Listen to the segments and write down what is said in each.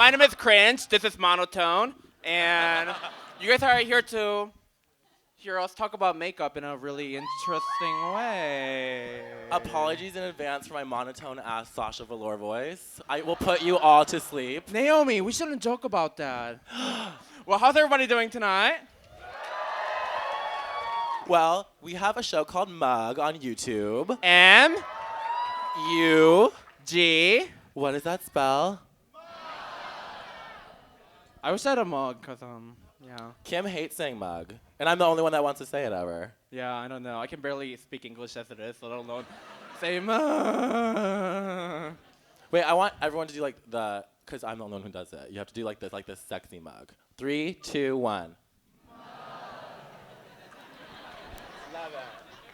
my name is Cringe. This is Monotone. And you guys are here to hear us talk about makeup in a really interesting way. Apologies in advance for my monotone-ass Sasha Velour voice. I will put you all to sleep. Naomi, we shouldn't joke about that. Well, how's everybody doing tonight? Well, we have a show called Mug on YouTube. M-U-G. What does that spell? I wish I had a mug, because, yeah. Kim hates saying mug. And I'm the only one that wants to say it ever. Yeah, I don't know. I can barely speak English as it is, let alone say mug. Wait, I want everyone to do like the, because I'm the only one who does it. You have to do like this sexy mug. 3, 2, 1.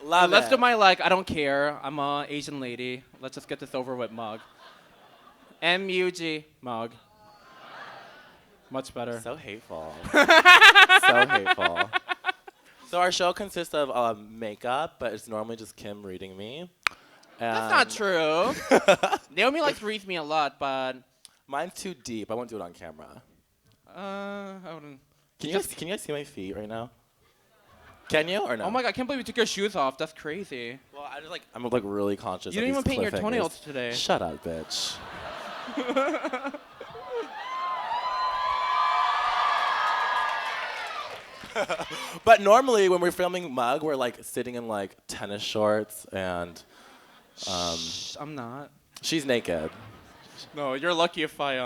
Love Let's it. do my, like, I don't care. I'm a Asian lady. Let's just get this over with mug. M-U-G, mug. Much better. So hateful. So hateful. So our show consists of makeup, but it's normally just Kim reading me. That's not true. Naomi likes to read me a lot, but... Mine's too deep. I won't do it on camera. I wouldn't... Can you guys see my feet right now? Can you or no? Oh my god, I can't believe you took your shoes off. That's crazy. Well, I'm like really conscious. You of didn't even these paint your cliffhangers. toenails today. Shut up, bitch. But normally when we're filming Mug, we're like sitting in like tennis shorts and I'm not. she's naked. No, you're lucky if I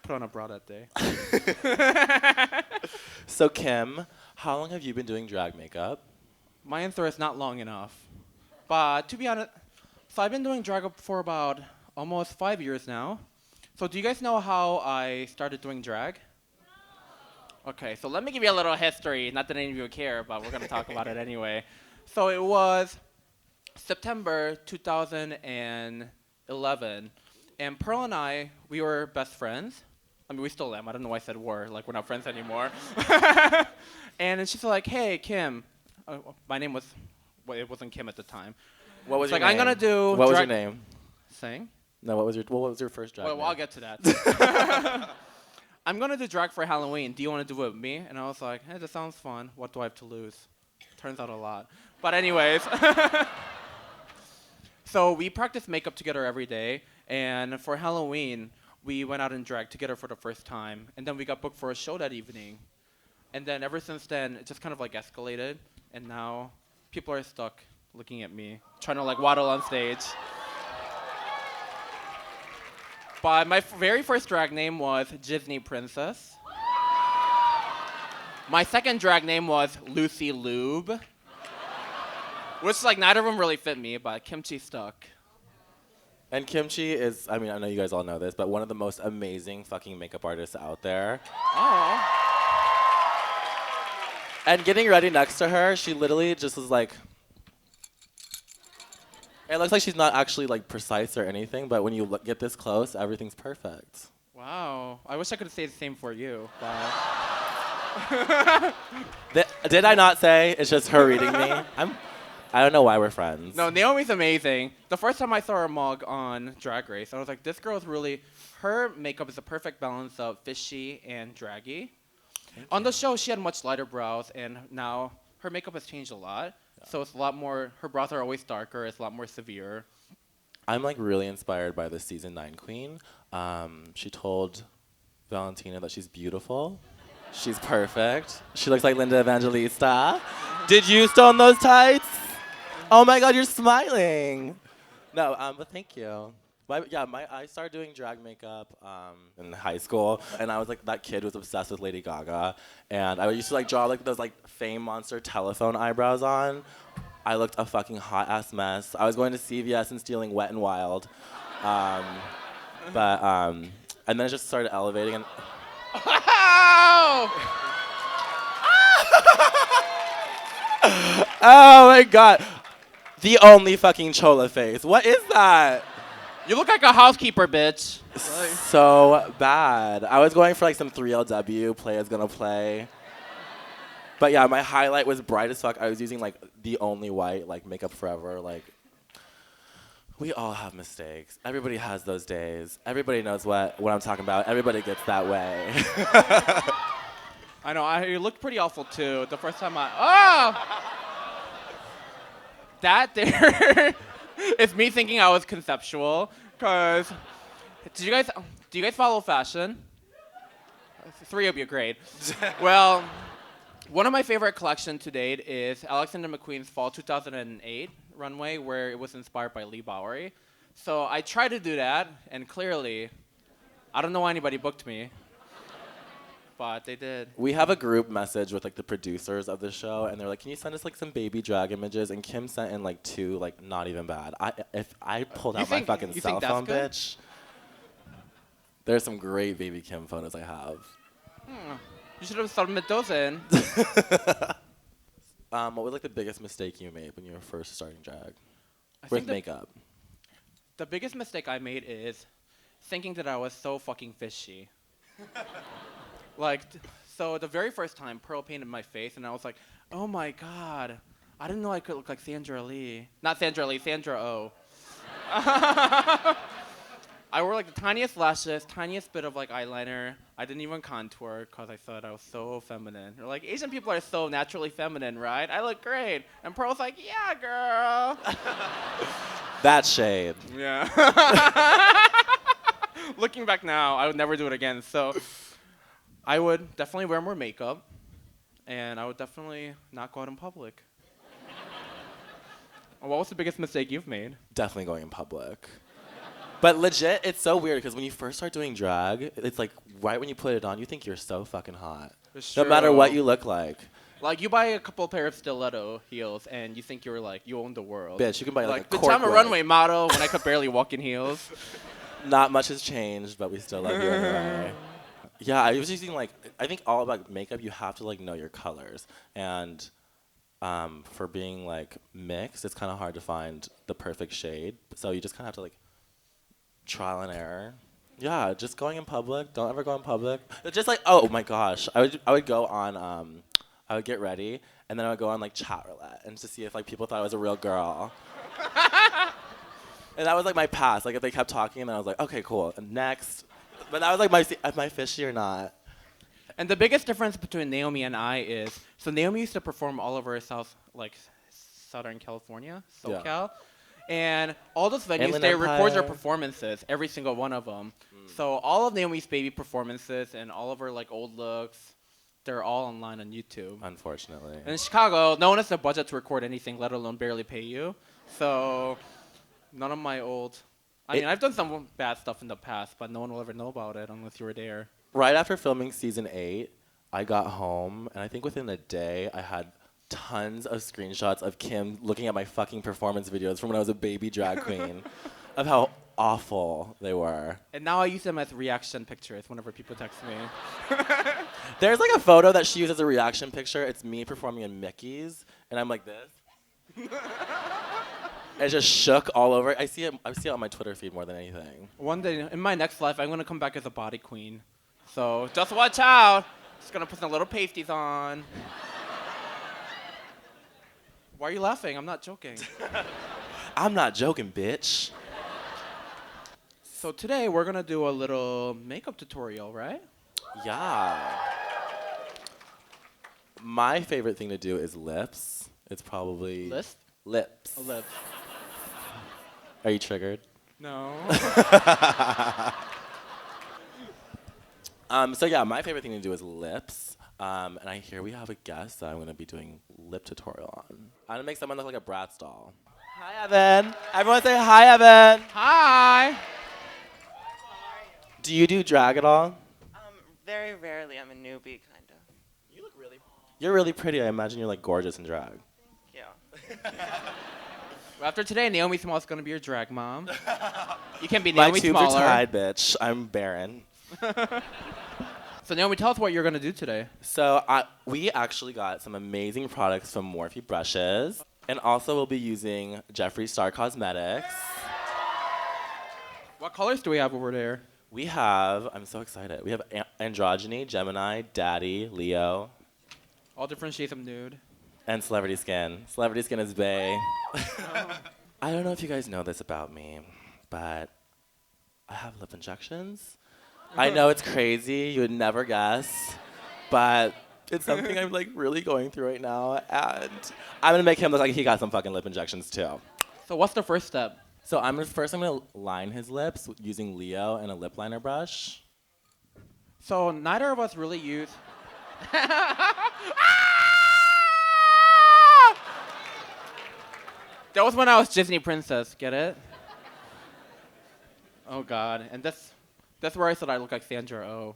put on a bra that day. So Kim, how long have you been doing drag makeup? My answer is not long enough. But to be honest, so I've been doing drag for about almost 5 years now. So do you guys know how I started doing drag? Okay, so let me give you a little history. Not that any of you care, but we're going to talk about it anyway. So it was September 2011, and Pearl and I, we were best friends. I mean, we still am. I don't know why I said were. Like, we're not friends anymore. And then she's like, hey, Kim. My name was, well, it wasn't Kim at the time. What was It's your like, name? I'm going to do What was your name? Sing? No, what was your first drag name? Well, I'll get to that. I'm going to do drag for Halloween. Do you want to do it with me? And I was like, hey, that sounds fun. What do I have to lose? Turns out a lot. But anyways. So we practiced makeup together every day. And for Halloween, we went out in drag together for the first time. And then we got booked for a show that evening. And then ever since then, it just kind of like escalated. And now people are stuck looking at me, trying to like waddle on stage. But my very first drag name was Disney Princess. My second drag name was Lucy Lube. Which, like, neither of them really fit me, but Kimchi stuck. And Kimchi is, I mean, I know you guys all know this, but one of the most amazing fucking makeup artists out there. Oh. And getting ready next to her, she literally just was like, it looks like she's not actually like precise or anything, but when you get this close, everything's perfect. Wow. I wish I could say the same for you, but... Did I not say it's just her reading me? I don't know why we're friends. No, Naomi's amazing. The first time I saw her mug on Drag Race, I was like, this girl's really... Her makeup is a perfect balance of fishy and draggy. On the show, she had much lighter brows, and now her makeup has changed a lot. Yeah. So it's a lot more... Her brows are always darker. It's a lot more severe. I'm like really inspired by the season 9 queen. She told Valentina that she's beautiful. She's perfect. She looks like Linda Evangelista. Did you stone those tights? Oh my God, you're smiling. No, but thank you. I started doing drag makeup in high school, and I was like that kid who was obsessed with Lady Gaga, and I used to like draw like those like Fame Monster telephone eyebrows on. I looked a fucking hot ass mess. I was going to CVS and stealing Wet n Wild, and then it just started elevating and. Oh my God, the only fucking chola face. What is that? You look like a housekeeper, bitch. So bad. I was going for like some 3LW, play is gonna play. But yeah, my highlight was bright as fuck. I was using like the only white, like Makeup Forever, like We all have mistakes. Everybody has those days. Everybody knows what I'm talking about. Everybody gets that way. I know, I looked pretty awful too. The first time oh! That there is me thinking I was conceptual, cause do you guys follow fashion? 3 of you, great. Well, one of my favorite collections to date is Alexander McQueen's Fall 2008 runway, where it was inspired by Lee Bowery. So I tried to do that, and clearly, I don't know why anybody booked me, but they did. We have a group message with like the producers of the show, and they're like, "Can you send us like some baby drag images?" And Kim sent in like 2, like not even bad. If I pulled out my fucking cell phone, bitch. There's some great baby Kim photos I have. You should have submitted those in. What was like the biggest mistake you made when you were first starting drag? With makeup. The biggest mistake I made is thinking that I was so fucking fishy. So the very first time, Pearl painted my face, and I was like, oh my god, I didn't know I could look like Sandra Lee. Not Sandra Lee, Sandra Oh. I wore like the tiniest lashes, tiniest bit of like eyeliner. I didn't even contour because I thought I was so feminine. They're like, Asian people are so naturally feminine, right? I look great. And Pearl's like, yeah, girl. That shade. Yeah. Looking back now, I would never do it again. So I would definitely wear more makeup, and I would definitely not go out in public. What was the biggest mistake you've made? Definitely going in public. But legit, it's so weird because when you first start doing drag, it's like right when you put it on, you think you're so fucking hot. No matter what you look like. Like you buy a couple pair of stiletto heels and you think you're like, you own the world. Bitch, you can buy like a Pajama runway model when I could barely walk in heels. Not much has changed, but we still love you anyway. Yeah, I was using like, I think all about makeup, you have to like know your colors. And for being like mixed, it's kind of hard to find the perfect shade. So you just kind of have to like trial and error. Yeah, just going in public. Don't ever go in public. Just like, oh my gosh, I would go on, I would get ready, and then I would go on like chat roulette, and to see if like people thought I was a real girl. And that was like my pass. Like if they kept talking, and then I was like, okay, cool, and next. But that was like am I fishy or not? And the biggest difference between Naomi and I is, so Naomi used to perform all over Southern California, SoCal. Yeah. And all those venues, they record their performances, every single one of them. So all of Naomi's baby performances and all of her like old looks, they're all online on YouTube. Unfortunately. And in Chicago, no one has the budget to record anything, let alone barely pay you. So none of my old... I mean, I've done some bad stuff in the past, but no one will ever know about it unless you were there. Right after filming season 8, I got home, and I think within a day, I had tons of screenshots of Kim looking at my fucking performance videos from when I was a baby drag queen of how awful they were. And now I use them as reaction pictures whenever people text me. There's like a photo that she used as a reaction picture. It's me performing in Mickey's, and I'm like this. It just shook all over. I see it on my Twitter feed more than anything. One day in my next life, I'm gonna come back as a body queen. So just watch out. Just gonna put some little pasties on. Why are you laughing? I'm not joking. I'm not joking, bitch. So today we're gonna do a little makeup tutorial, right? Yeah. My favorite thing to do is lips. It's probably... Lips? Lips. A lip. Are you triggered? No. So yeah, my favorite thing to do is lips. And I hear we have a guest that I'm going to be doing lip tutorial on. I'm going to make someone look like a Bratz doll. Hi, Evan. Everyone say hi, Evan. Hi. Do you do drag at all? Very rarely. I'm a newbie, kind of. You're really pretty. I imagine you're like gorgeous in drag. Yeah. After today, Naomi Small's gonna be your drag mom. You can't be Naomi My tubes Smaller. are tied, bitch. I'm barren. So Naomi, tell us what you're gonna do today. So we actually got some amazing products from Morphe Brushes. And also we'll be using Jeffree Star Cosmetics. What colors do we have over there? We have, I'm so excited. We have Androgyny, Gemini, Daddy, Leo. All different shades of nude. And Celebrity Skin. Celebrity Skin is bae. I don't know if you guys know this about me, but I have lip injections. I know it's crazy. You would never guess, but it's something I'm like really going through right now, and I'm gonna make him look like he got some fucking lip injections too. So what's the first step? So I'm gonna line his lips using Leo and a lip liner brush. So neither of us really use. That was when I was Disney princess. Get it? Oh God, and that's where I thought I looked like Sandra Oh.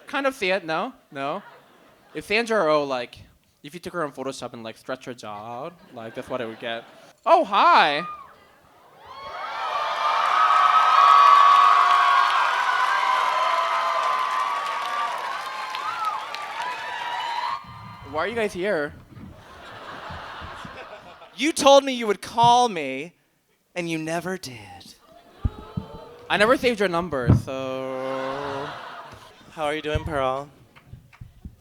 Kind of see it, no? No? If Sandra Oh, like, if you took her on Photoshop and, like, stretch her jaw out, like, that's what it would get. Oh, hi! Why are you guys here? You told me you would call me, and you never did. I never saved your number, so... How are you doing, Pearl?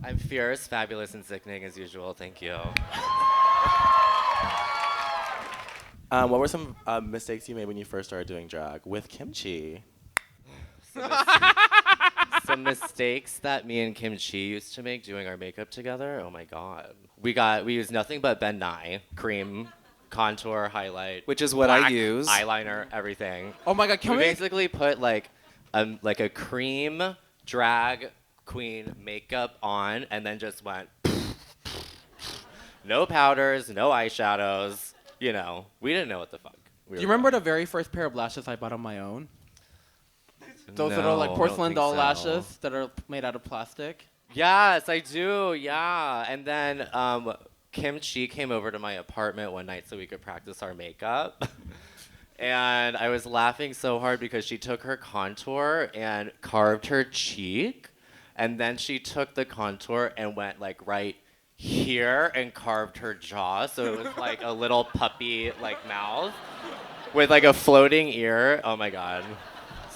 I'm fierce, fabulous, and sickening as usual. Thank you. What were some mistakes you made when you first started doing drag with kimchi? Some mistakes that me and Kim Chi used to make doing our makeup together. Oh my god. We used nothing but Ben Nye cream, contour, highlight, Which is what I black use. eyeliner, everything. Oh my God, can we we... basically put like a cream drag queen makeup on, and then just went no powders, no eyeshadows. You know, we didn't know what the fuck. Do you remember the very first pair of lashes I bought on my own? Those little, like, No, I don't porcelain think doll so. lashes that are made out of plastic? Yes, I do. Yeah, and then Kim Chi came over to my apartment one night so we could practice our makeup. And I was laughing so hard because she took her contour and carved her cheek, and then she took the contour and went like right here and carved her jaw, so it was like a little puppy like mouth with like a floating ear. Oh my god.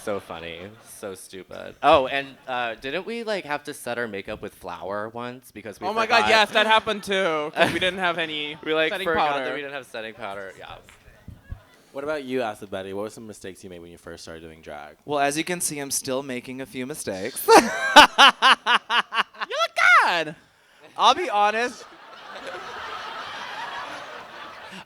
So funny, so stupid. Oh, and didn't we like have to set our makeup with flour once because we? Oh my forgot- God, yes, that happened too. 'Cause we didn't have any We like setting forgot powder. that we didn't have setting powder. Yeah. What about you, Acid Betty? What were some mistakes you made when you first started doing drag? Well, as you can see, I'm still making a few mistakes. You look good. I'll be honest.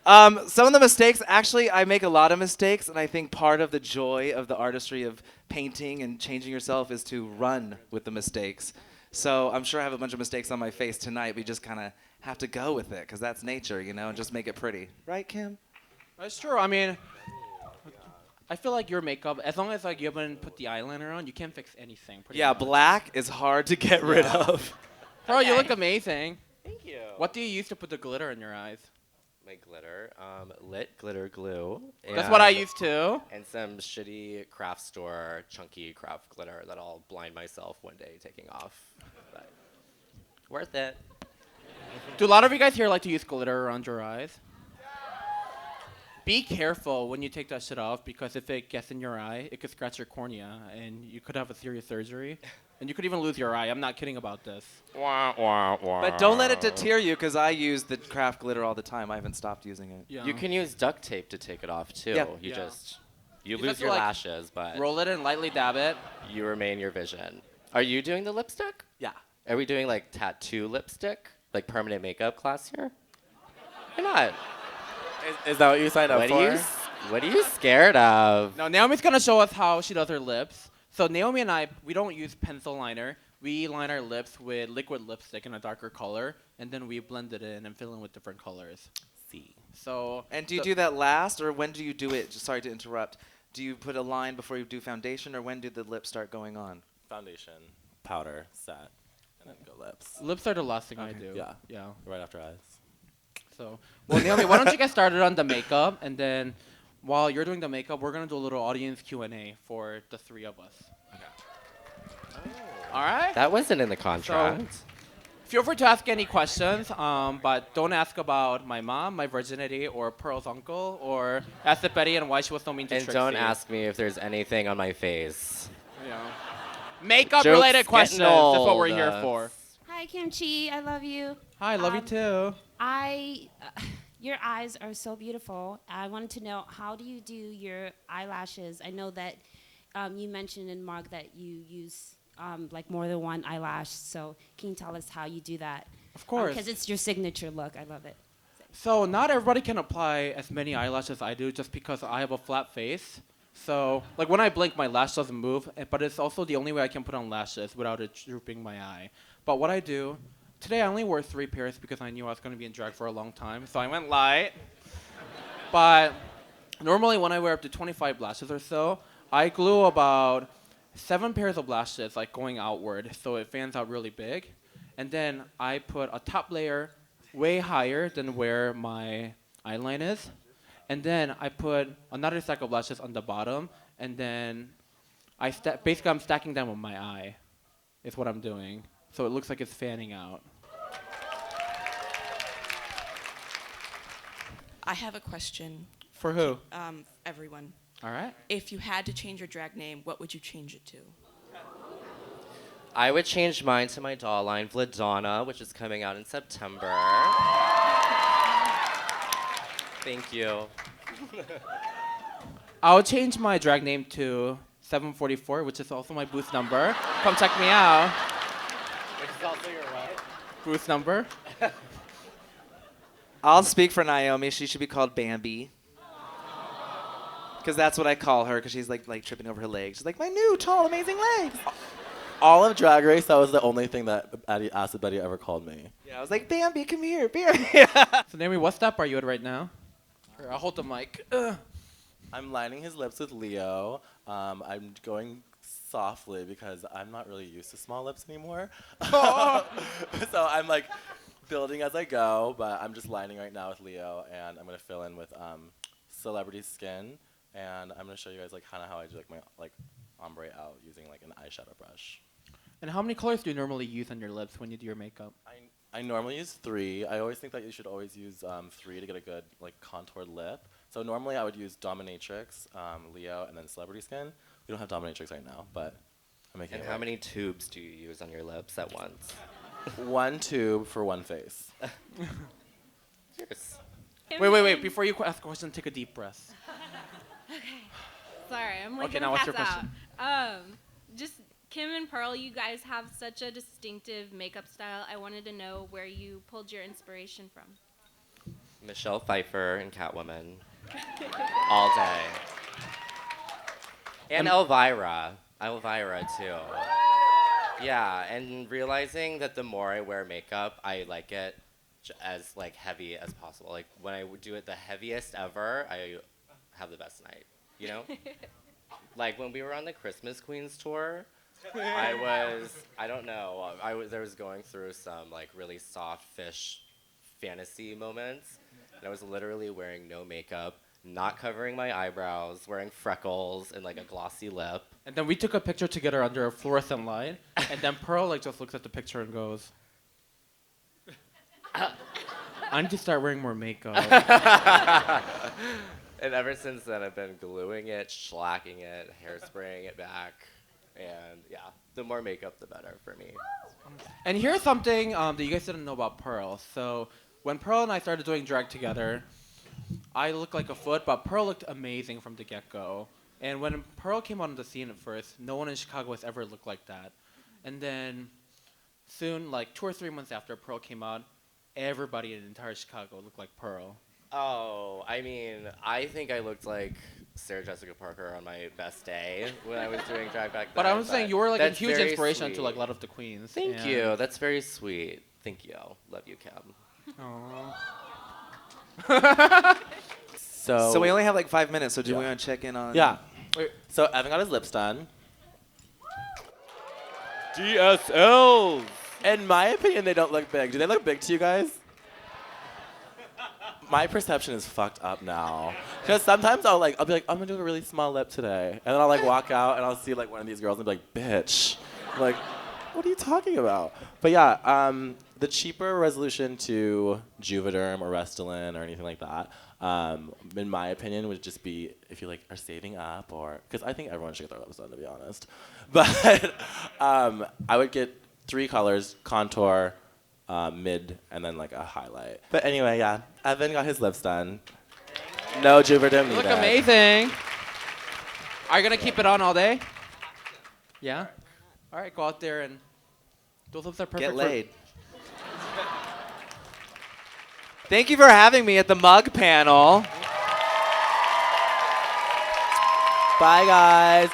Some of the mistakes, actually, I make a lot of mistakes, and I think part of the joy of the artistry of painting and changing yourself is to run with the mistakes. So I'm sure I have a bunch of mistakes on my face tonight. We just kind of have to go with it, because that's nature, you know, and just make it pretty. Right, Kim? That's true. I mean, I feel like your makeup, as long as like you haven't put the eyeliner on, you can't fix anything. Pretty Yeah, much. black is hard to get rid of. Bro, you look amazing. Thank you. What do you use to put the glitter in your eyes? My glitter, lit glitter glue. That's what I and- use too. And some shitty craft store chunky craft glitter that I'll blind myself one day taking off. But worth it. Do a lot of you guys here like to use glitter around your eyes? Be careful when you take that shit off, because if it gets in your eye, it could scratch your cornea, and you could have a serious surgery, and you could even lose your eye. I'm not kidding about this. But don't let it deter you, because I use the craft glitter all the time. I haven't stopped using it. Yeah. You can use duct tape to take it off too. Yeah. You Yeah. just you You lose just, your like, lashes, but roll it and lightly dab it. you remain your vision. Are you doing the lipstick? Yeah. Are we doing like tattoo lipstick, like permanent makeup class here? Why not? Is that what you signed up for? What are you scared of? Now, Naomi's gonna show us how she does her lips. So Naomi and I, we don't use pencil liner. We line our lips with liquid lipstick in a darker color, and then we blend it in and fill in with different colors. See. So. And do you do that last, or when do you do it? Just sorry to interrupt. Do you put a line before you do foundation, or when do the lips start going on? Foundation, powder, set, and then go lips. Lips are the last thing I Okay. do. Yeah. Yeah. Right after eyes. So, well, Naomi, why don't you get started on the makeup, and then while you're doing the makeup, we're gonna do a little audience Q&A for the three of us. All right. That wasn't in the contract. Feel free to ask any questions, but don't ask about my mom, my virginity, or Pearl's uncle, or ask the Betty and why she was so mean to And Trixie. don't ask me if there's anything on my face. Yeah. Makeup-related Joke's questions. getting That's what we're old. here for. Hi, Kimchi. I love you. Hi, love you too. I your eyes are so beautiful. I wanted to know, how do you do your eyelashes? I know that you mentioned in Mark that you use like more than one eyelash. So can you tell us how you do that? Of course. Because it's your signature look. I love it. So not everybody can apply as many eyelashes as I do just because I have a flat face. So like when I blink, my lash doesn't move, but it's also the only way I can put on lashes without it drooping my eye. But what I do, today I only wore 3 pairs because I knew I was going to be in drag for a long time, so I went light. But normally when I wear up to 25 lashes or so, I glue about 7 pairs of lashes like going outward so it fans out really big. And then I put a top layer way higher than where my eyeline is. And then I put another stack of lashes on the bottom, and then basically I'm stacking them on my eye, is what I'm doing. So it looks like it's fanning out. I have a question, For who? everyone. All right. If you had to change your drag name, what would you change it to? I would change mine to my doll line, Vladonna, which is coming out in September. Thank you. I'll change my drag name to 744, which is also my booth number. Come check me out. Which is also your what? Booth number. I'll speak for Naomi. She should be called Bambi. Because that's what I call her, because she's like tripping over her legs. She's like, my new, tall, amazing legs. All of Drag Race, that was the only thing that Acid Betty ever called me. Yeah, I was like, Bambi, come here, Bambi. So Naomi, what step are you at right now? Here, I'll hold the mic. I'm lining his lips with Leo. I'm going softly because I'm not really used to small lips anymore. So I'm like building as I go, but I'm just lining right now with Leo, and I'm gonna fill in with Celebrity Skin, and I'm gonna show you guys like kind of how I do like my like ombre out using like an eyeshadow brush. And how many colors do you normally use on your lips when you do your makeup? I normally use 3. I always think that you should always use 3 to get a good like contoured lip. So normally I would use Dominatrix, Leo, and then Celebrity Skin. We don't have Dominatrix right now, but I'm making And it how work. many tubes do you use on your lips at once? 1 tube for 1 face. Cheers. Wait. Before you ask a question, take a deep breath. Sorry, I'm like Okay, gonna now what's pass your question? out. Just Kim and Pearl, you guys have such a distinctive makeup style. I wanted to know where you pulled your inspiration from. Michelle Pfeiffer and Catwoman. All day. And Elvira. Elvira, too. Yeah, and realizing that the more I wear makeup, I like it as like heavy as possible. Like when I do it the heaviest ever, I have the best night, you know? Like when we were on the Christmas Queens tour, I was going through some like really soft fish fantasy moments, and I was literally wearing no makeup, not covering my eyebrows, wearing freckles and like a glossy lip. And then we took a picture together under a fluorescent light, and then Pearl like just looks at the picture and goes, I need to start wearing more makeup. And ever since then, I've been gluing it, schlacking it, hairspraying it back. And yeah, the more makeup, the better for me. And here's something that you guys didn't know about Pearl. So when Pearl and I started doing drag together, I looked like a foot, but Pearl looked amazing from the get-go. And when Pearl came on the scene at first, no one in Chicago has ever looked like that. And then soon, like 2 or 3 months after Pearl came out, everybody in entire Chicago looked like Pearl. Oh, I mean, I think I looked like Sarah Jessica Parker on my best day when I was doing drag back then. But I was saying you were like a that's huge very inspiration to sweet. like a lot of the queens. Thank and- you. That's very sweet. Thank you. Love you, Kim. Aw. So we only have like 5 minutes, so do we Yeah. want to check in on... Yeah. Wait. So Evan got his lips done. DSLs. In my opinion, they don't look big. Do they look big to you guys? My perception is fucked up now. Because sometimes I'll be like, I'm gonna do a really small lip today. And then I'll like walk out and I'll see like one of these girls and be like, bitch. Like, what are you talking about? But yeah, the cheaper resolution to Juvederm or Restylane or anything like that, in my opinion, would just be if you like are saving up or, because I think everyone should get their lips done, to be honest. But I would get 3 colors: contour, mid, and then like a highlight. But anyway, yeah, Evan got his lips done. No Juverdom You look needed. amazing. Are you gonna keep it on all day? Yeah. All right, go out there and those lips are perfect. Get laid. Thank you for having me at the mug panel. Bye, guys.